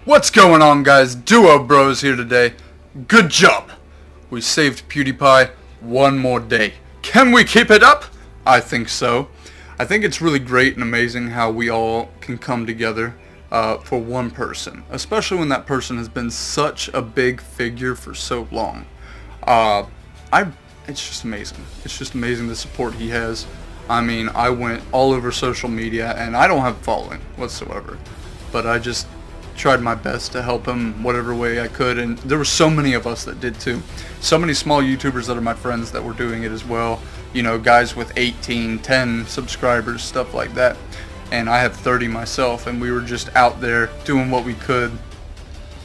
What's going on, guys? Duo Bros here today. Good job! We saved PewDiePie one more day. Can we keep it up? I think so. I think it's really great and amazing how we all can come together for one person, especially when that person has been such a big figure for so long. It's just amazing. It's just amazing the support he has. I mean, I went all over social media, and I don't have a following whatsoever, but I just tried my best to help him whatever way I could, and there were so many of us that did too. So many small YouTubers that are my friends that were doing it as well. You know, guys with 18, 10 subscribers, stuff like that. And I have 30 myself, and we were just out there doing what we could,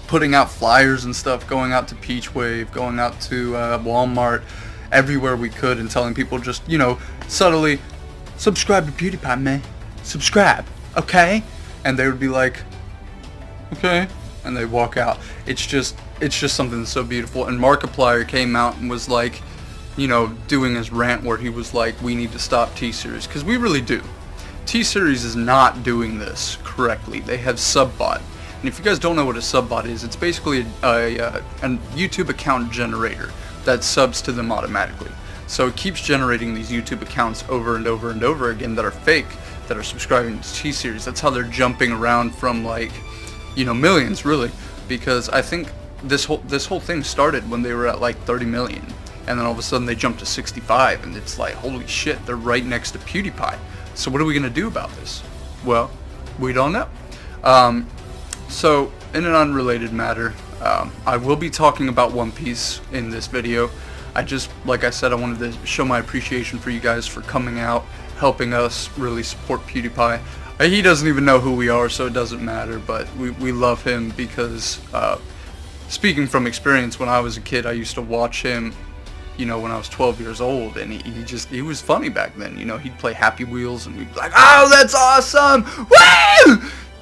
putting out flyers and stuff, going out to Peach Wave, going out to Walmart, everywhere we could, and telling people just, you know, subtly, subscribe to PewDiePie, man. Subscribe, okay? And they would be like, okay, and they walk out. It's just something so beautiful. And Markiplier came out and was like, you know, doing his rant where he was like, we need to stop T-Series, because we really do. T-Series is not doing this correctly. They have subbot. And if you guys don't know what a subbot is, it's basically a YouTube account generator that subs to them automatically. So it keeps generating these YouTube accounts over and over and over again that are fake, that are subscribing to T-Series. That's how they're jumping around from, like, you know, millions, really, because I think this whole thing started when they were at like 30 million, and then all of a sudden they jumped to 65, and it's like, holy shit, they're right next to PewDiePie. So what are we gonna do about this? Well, we don't know. So in an unrelated matter, I will be talking about One Piece in this video. Like I said, I wanted to show my appreciation for you guys for coming out, helping us really support PewDiePie. He doesn't even know who we are, so it doesn't matter, but we love him because, speaking from experience, when I was a kid, I used to watch him, you know, when I was 12 years old, and he was funny back then. You know, he'd play Happy Wheels, and we'd be like, oh, that's awesome! Woo!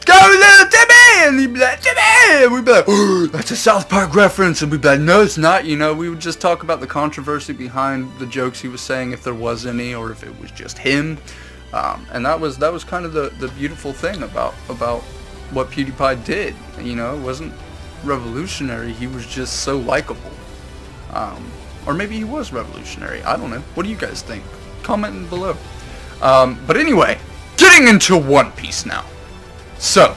Go little Timmy! And he'd be like, Timmy! And we'd be like, oh, that's a South Park reference, and we'd be like, no, it's not. You know, we would just talk about the controversy behind the jokes he was saying, if there was any, or if it was just him. And that was kind of the beautiful thing about what PewDiePie did. You know, it wasn't revolutionary. He was just so likable. Or maybe he was revolutionary. I don't know. What do you guys think? Comment below. But anyway, getting into One Piece now. So,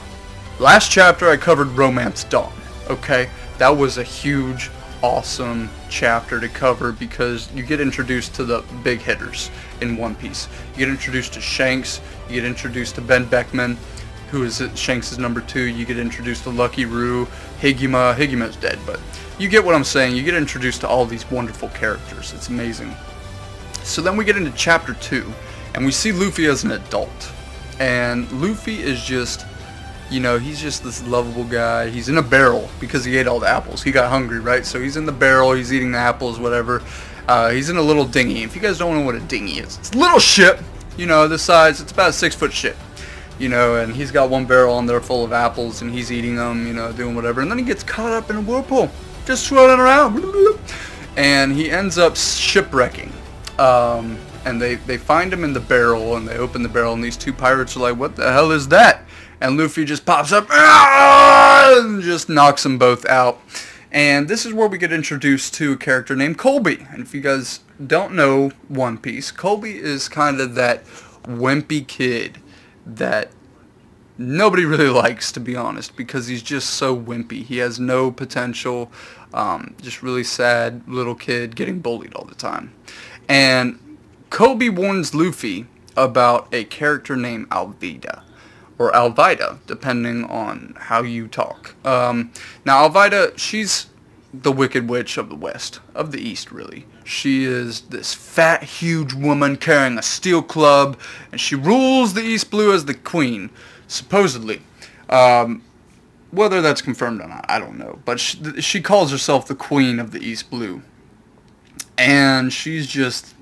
last chapter I covered Romance Dawn. Okay, that was a huge, awesome chapter to cover because you get introduced to the big hitters in One Piece. You get introduced to Shanks, you get introduced to Ben Beckman, who is Shanks' number 2, you get introduced to Lucky Roo, Higima's dead, but you get what I'm saying. You get introduced to all these wonderful characters. It's amazing. So then we get into chapter 2, and we see Luffy as an adult. And Luffy is just, you know, he's just this lovable guy. He's in a barrel because he ate all the apples. He got hungry, right? So he's in the barrel, he's eating the apples, whatever. He's in a little dinghy. If you guys don't know what a dinghy is, it's a little ship, you know, this size. It's about a 6-foot ship, you know, and he's got one barrel on there full of apples, and he's eating them, you know, doing whatever. And then he gets caught up in a whirlpool, just swirling around, and he ends up shipwrecking. And they find him in the barrel, and they open the barrel, and these two pirates are like, what the hell is that? And Luffy just pops up and just knocks them both out. And this is where we get introduced to a character named Colby. And if you guys don't know One Piece, Colby is kind of that wimpy kid that nobody really likes, to be honest, because he's just so wimpy. He has no potential, just really sad little kid getting bullied all the time. And Kobe warns Luffy about a character named Alvida, or Alvida, depending on how you talk. Now Alvida, she's the Wicked Witch of the West, of the East, really. She is this fat, huge woman carrying a steel club, and she rules the East Blue as the queen, supposedly. Whether that's confirmed or not, I don't know. But she calls herself the queen of the East Blue. And she's just,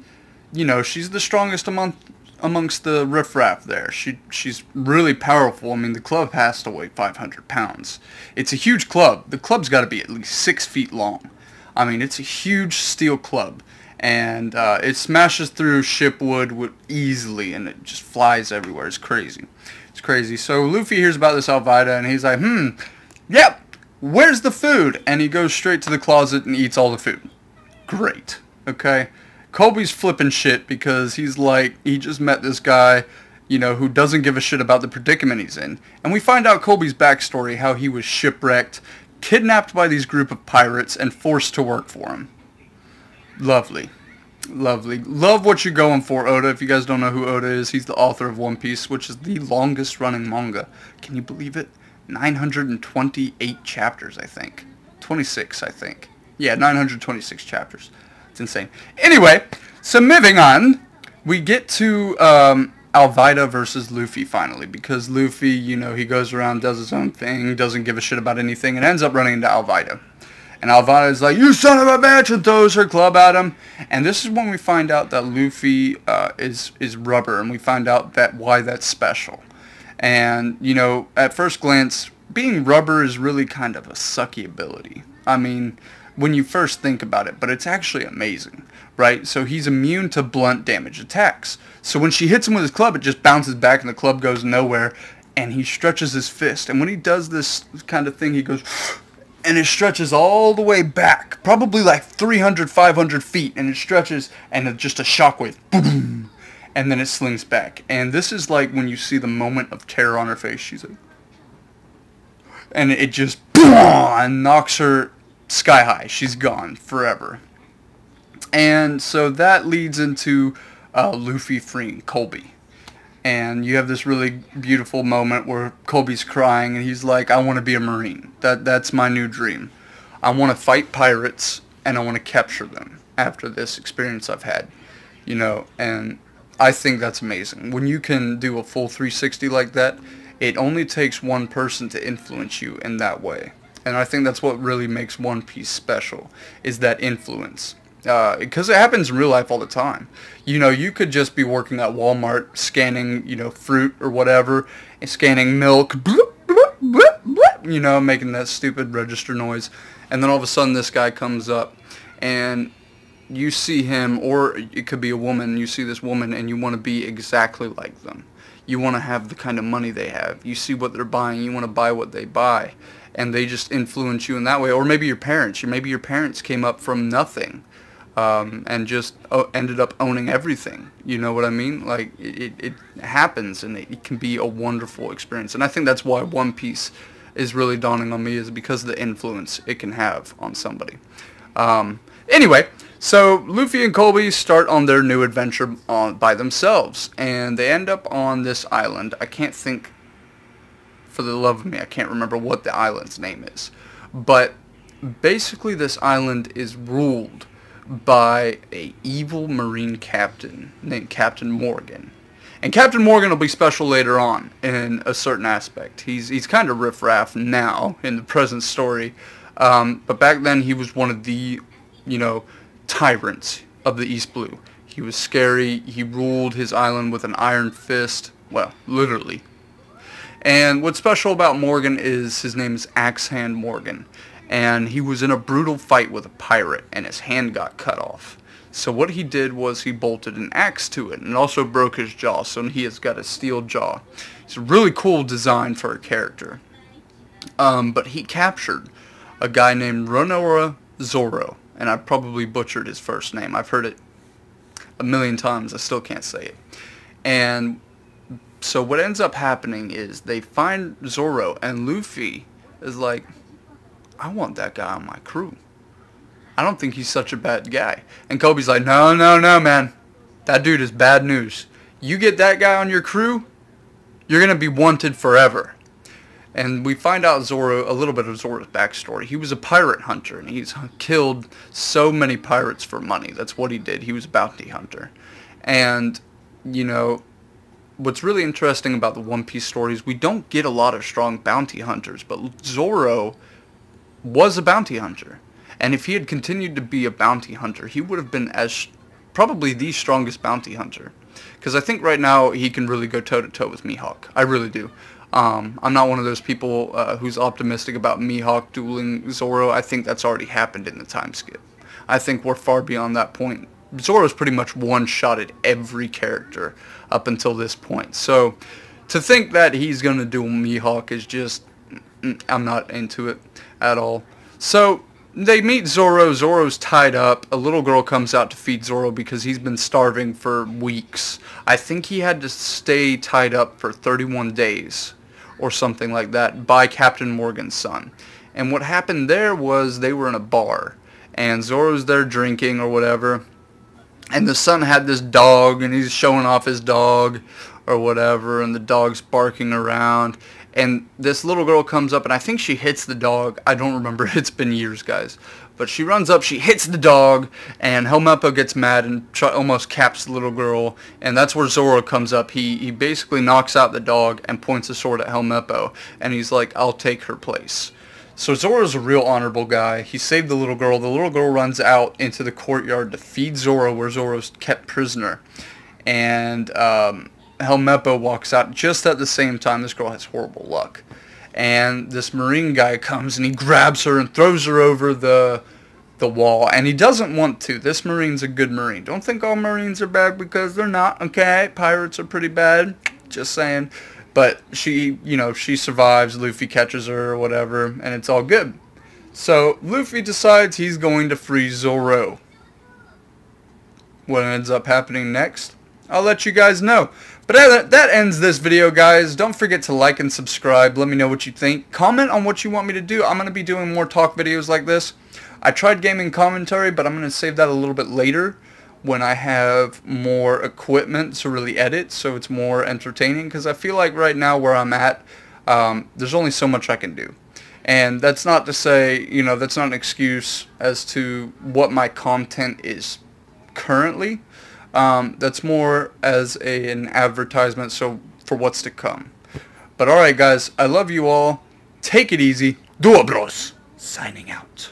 you know, she's the strongest amongst the riffraff there. She's really powerful. I mean, the club has to weigh 500 pounds. It's a huge club. The club's got to be at least 6 feet long. I mean, it's a huge steel club. And it smashes through shipwood easily, and it just flies everywhere. It's crazy. It's crazy. So Luffy hears about this Alvida, and he's like, Yep, where's the food? And he goes straight to the closet and eats all the food. Great, okay? Colby's flipping shit because he's like, he just met this guy, you know, who doesn't give a shit about the predicament he's in. And we find out Colby's backstory, how he was shipwrecked, kidnapped by these group of pirates, and forced to work for him. Lovely. Lovely. Love what you're going for, Oda. If you guys don't know who Oda is, he's the author of One Piece, which is the longest running manga. Can you believe it? 928 chapters, I think. 26, I think. Yeah, 926 chapters. It's insane. Anyway, so moving on, we get to Alvida versus Luffy finally, because Luffy, you know, he goes around, does his own thing, doesn't give a shit about anything, and ends up running into Alvida. And Alvida is like, "You son of a bitch," and throws her club at him. And this is when we find out that Luffy is rubber, and we find out that why that's special. And, you know, at first glance, being rubber is really kind of a sucky ability. I mean, when you first think about it, but it's actually amazing, right? So he's immune to blunt damage attacks. So when she hits him with his club, it just bounces back and the club goes nowhere, and he stretches his fist. And when he does this kind of thing, he goes, and it stretches all the way back, probably like 300, 500 feet, and it stretches, and it's just a shockwave, boom, and then it slings back. And this is like when you see the moment of terror on her face. She's like, and it just boom, and knocks her sky high. She's gone forever. And so that leads into Luffy freeing Colby. And you have this really beautiful moment where Colby's crying, and he's like, "I want to be a Marine. That's my new dream. I want to fight pirates, and I want to capture them after this experience I've had." You know, and I think that's amazing. When you can do a full 360 like that, it only takes one person to influence you in that way. And I think that's what really makes One Piece special, is that influence. Because it happens in real life all the time. You know, you could just be working at Walmart scanning, you know, fruit or whatever, and scanning milk, bloop, bloop, bloop, bloop, you know, making that stupid register noise. And then all of a sudden this guy comes up and you see him, or it could be a woman, you see this woman and you want to be exactly like them. You want to have the kind of money they have. You see what they're buying, you want to buy what they buy. And they just influence you in that way. Or maybe your parents. Maybe your parents came up from nothing. And just ended up owning everything. You know what I mean? Like, it happens, and it can be a wonderful experience. And I think that's why One Piece is really dawning on me, is because of the influence it can have on somebody. Anyway, so Luffy and Colby start on their new adventure by themselves, and they end up on this island. I can't think, for the love of me, I can't remember what the island's name is. But basically this island is ruled by a evil marine captain named Captain Morgan. And Captain Morgan will be special later on in a certain aspect. He's kind of riffraff now in the present story, but back then he was one of the, you know, tyrants of the East Blue. He was scary. He ruled his island with an iron fist. Well, literally. And what's special about Morgan is his name is Axe Hand Morgan. And he was in a brutal fight with a pirate, and his hand got cut off. So what he did was he bolted an axe to it, and also broke his jaw, so he has got a steel jaw. It's a really cool design for a character. But he captured a guy named Ronora Zoro, and I probably butchered his first name. I've heard it a million times, I still can't say it. And so what ends up happening is they find Zoro, and Luffy is like, "I want that guy on my crew. I don't think he's such a bad guy." And Kobe's like, "No, no, no, man. That dude is bad news. You get that guy on your crew, you're going to be wanted forever." And we find out a little bit of Zoro's backstory. He was a pirate hunter, and he's killed so many pirates for money. That's what he did. He was a bounty hunter. And, you know, what's really interesting about the One Piece stories, we don't get a lot of strong bounty hunters, but Zoro was a bounty hunter. And if he had continued to be a bounty hunter, he would have been probably the strongest bounty hunter. Because I think right now he can really go toe-to-toe with Mihawk. I really do. I'm not one of those people who's optimistic about Mihawk dueling Zoro. I think that's already happened in the time skip. I think we're far beyond that point. Zoro's pretty much one-shotted every character up until this point. So to think that he's going to duel Mihawk is just I'm not into it at all. So they meet Zoro. Zoro's tied up. A little girl comes out to feed Zoro because he's been starving for weeks. I think he had to stay tied up for 31 days or something like that by Captain Morgan's son. And what happened there was they were in a bar, and Zoro's there drinking or whatever, and the son had this dog, and he's showing off his dog or whatever, and the dog's barking around, and this little girl comes up, and I think she hits the dog. I don't remember. It's been years, guys. But she runs up, she hits the dog, and Helmeppo gets mad and almost caps the little girl, and that's where Zoro comes up. He basically knocks out the dog and points a sword at Helmeppo, and he's like, I'll take her place. So Zoro's a real honorable guy. He saved the little girl. The little girl runs out into the courtyard to feed Zoro, where Zoro's kept prisoner. And Helmeppo walks out just at the same time. This girl has horrible luck. And this Marine guy comes and he grabs her and throws her over the wall. And he doesn't want to. This Marine's a good Marine. Don't think all Marines are bad, because they're not, okay? Pirates are pretty bad. Just saying. But she, she survives. Luffy catches her or whatever, and it's all good. So Luffy decides he's going to free Zoro. What ends up happening next, I'll let you guys know. But that ends this video, guys. Don't forget to like and subscribe. Let me know what you think. Comment on what you want me to do. I'm going to be doing more talk videos like this. I tried gaming commentary, but I'm going to save that a little bit later when I have more equipment to really edit, so it's more entertaining, because I feel like right now where I'm at, there's only so much I can do. And that's not to say, that's not an excuse as to what my content is currently. That's more as an advertisement for what's to come. But alright, guys, I love you all. Take it easy. Dua bros. Signing out.